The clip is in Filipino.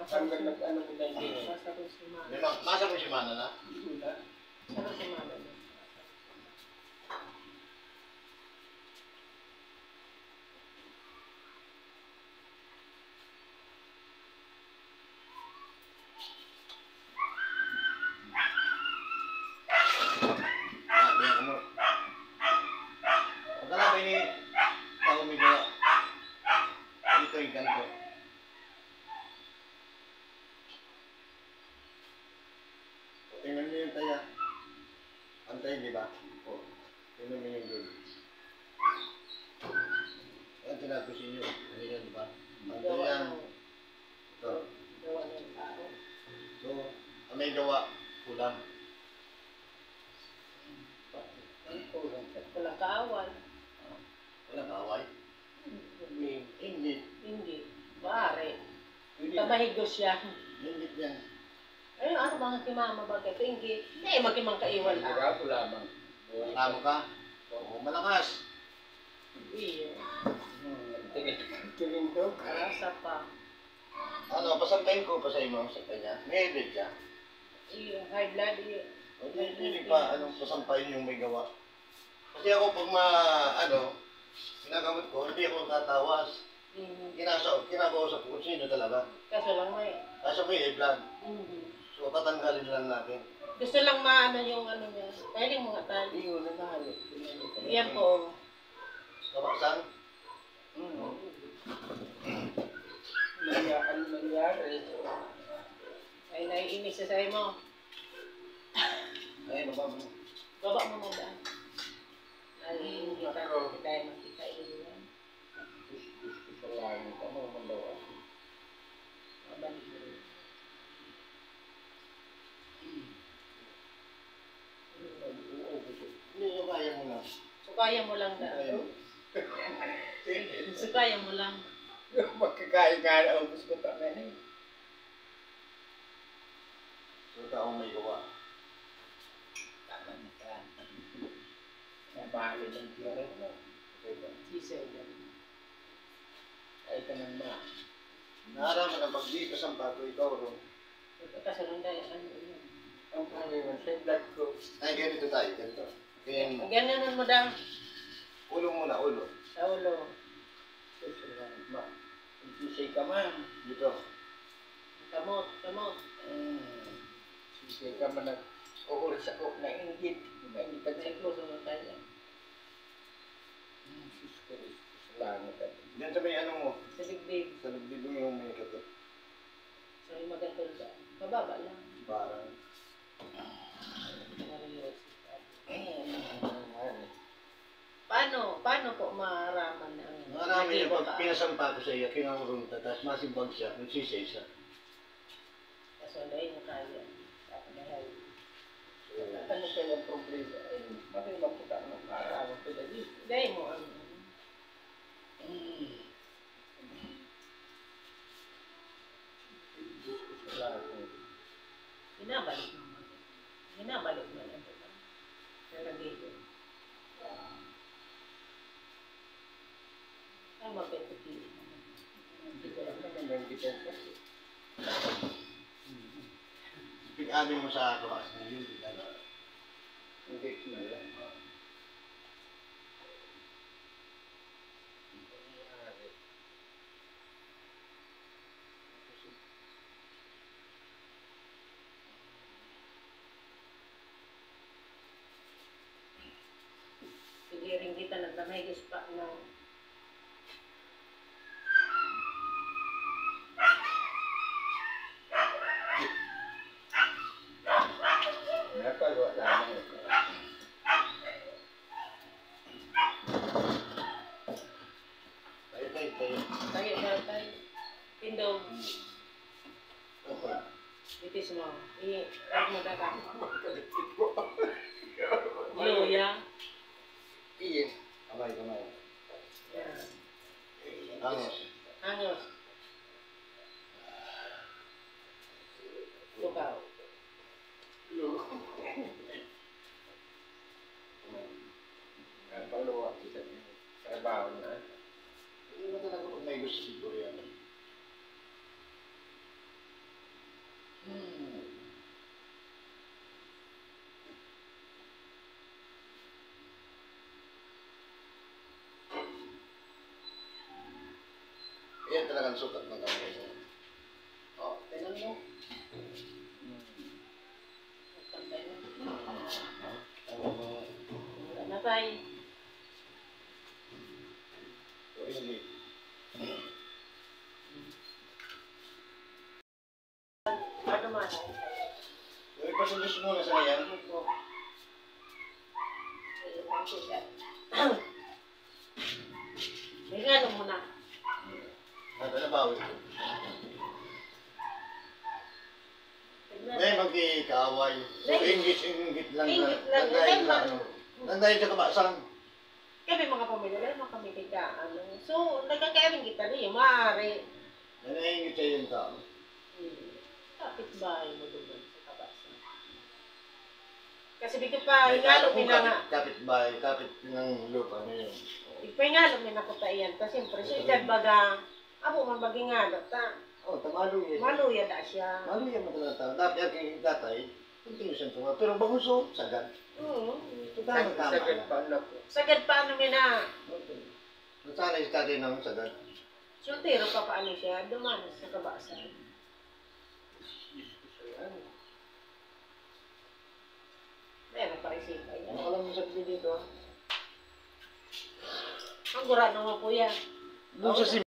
Hanggang nag-ano ko tayo din. Masa ko si Mana na? Wala. Sarap si Mana na. Tingnan mo yung taya. Antay, di ba? O, tingnan mo yung girl. Yan, tinagusin nyo. Ano yan, di ba? Antay yan. Ito. Gawa ng tao. So, may gawa. Kulang. Walang kaaway. Walang kaaway? Hindi. Hindi. Bari. Kamahigos siya. Hindi yan. Ay, ano mga kimama ba kayo? Hindi. Hindi, magkimang kaiwan lang. Wala ko lamang. Tama ka? Oo, malakas. Iyo. Tingin to. Arasa pa. Ano, pasampayin ko pa sa inyo sa kanya. May edit siya. Iyo, high blood. Iyo. Hindi pa, anong pasampayin yung may gawa. Kasi ako pag ginagamit ko, hindi ako tatawas. Kinakausap ko kung sino talaga. Kaso lang may. Kaso may blood. So, tatanggalin lang natin. Gusto lang maano yung ano niya. Pwede mo nga tali. Iyo, nanalo. Yan po. Kabasan? Ano nangyari? Ay, naiinis sa sa'yo mo. Ay, baba mo. Baba mo na daan. Ay, hindi ka. Dahil makita ilan. Gusto sa langit. Ano naman daw ako? Mabalik mo. Hindi, kaya mo na. Sukaya mo lang daan. Kaya mo. Sukaya mo lang. Magkakain ka na. Ubus ko tayo. So, taong may gawa. Tama na ka. Nabali ng tira mo. Sisaw. Ay ka nang ma. Naraman ang pag-di kasampato ikaw, Ron. Kasunod na ano yun. Ang pangyayon sa blood ko. Ay, ganito tayo, ganito. Ganyan mo. Ganyan mo daw. Ulo muna, ulo. Sa ulo. Susunod ma. Sisay ka man. Dito. Kamot, kamot. Sisay ka man nag-uulit sa cook na inggit. Hindi ka Sa puso mo tayo. Sus Christ. Salamat ka. Diyan sa may ano mo. Sa dibdib. Sa dibdib mo yung may kato. So, yung magandang daan. Mababa lang. Parang. Paano po maraman ang Marami yung nag-iba pag ka? pinasampa ko sa iyo, kinangurunta, tapos masimbag siya, nagsisay siya. Kaso dahil mo kaya. Dahil. Ano kayo ang problema? Ay, bakit maputa mo? Maarawan ko dali. Dahil mo ang binabalik mo. Binabalik mo lang ito. Pero dito. Ay, mapetipili. Hindi ko lang naman yung gitar kasi. Pag-amin mo sa tukas na yun, Hindi ko na lang. Sige rin kita nagkamahigis pa na Napagawa lamang ito. tayo. tayo. Pindong. Okay. Itis mo. Huwag mo dagat. Luya. Iyan. Kamay, kamay. Yan. Angos. Angos. Lukaw. Paluwa kita niyo. Trabaho na. Hindi mo talaga pag may gusto siguro yan. talagang sukat ng kamay mo. Oh, tingnan mo. Pantay mo. Wala na tayo. Sige. Ano man? Ipasulis muna sa ngayon. Ano po? Ayun ang sugat. May ano muna. Ano na bawi? May magkikaaway. So, ingit lang na. Ingit lang. Nagdahil sa ano. Nagdahil sa kabasan. Kami mga pamilya lang, mga kami ano. So, nagkakaibig kita niyo, maaari. Nanahingit sa yung tao. Kapit-bahay mo doon sa kabasan. Kasi bigyan pa, hingalog Kung nila nga. kapit-bahay, kapit ng lupa na yun. Ipahingalog nila ko tayan. Kasi siyempre, siya dyan baga, abo man maging halot ta. Oh, tamalo yan. Maluya da siya. Malo yan mo talaga tao. Dati ang kay tatay, continue siyang tunga. Pero banguso, sagad. Oo. Tama. Sagad pa na po. Sagad paano may na. Nasanay sa tatay ng sagad. Sultero pa paano siya, dumanas sa kabasan. Meron pa rin sipa yan. Ano ka lang sa dito? Ang gura naman po yan. Doon sa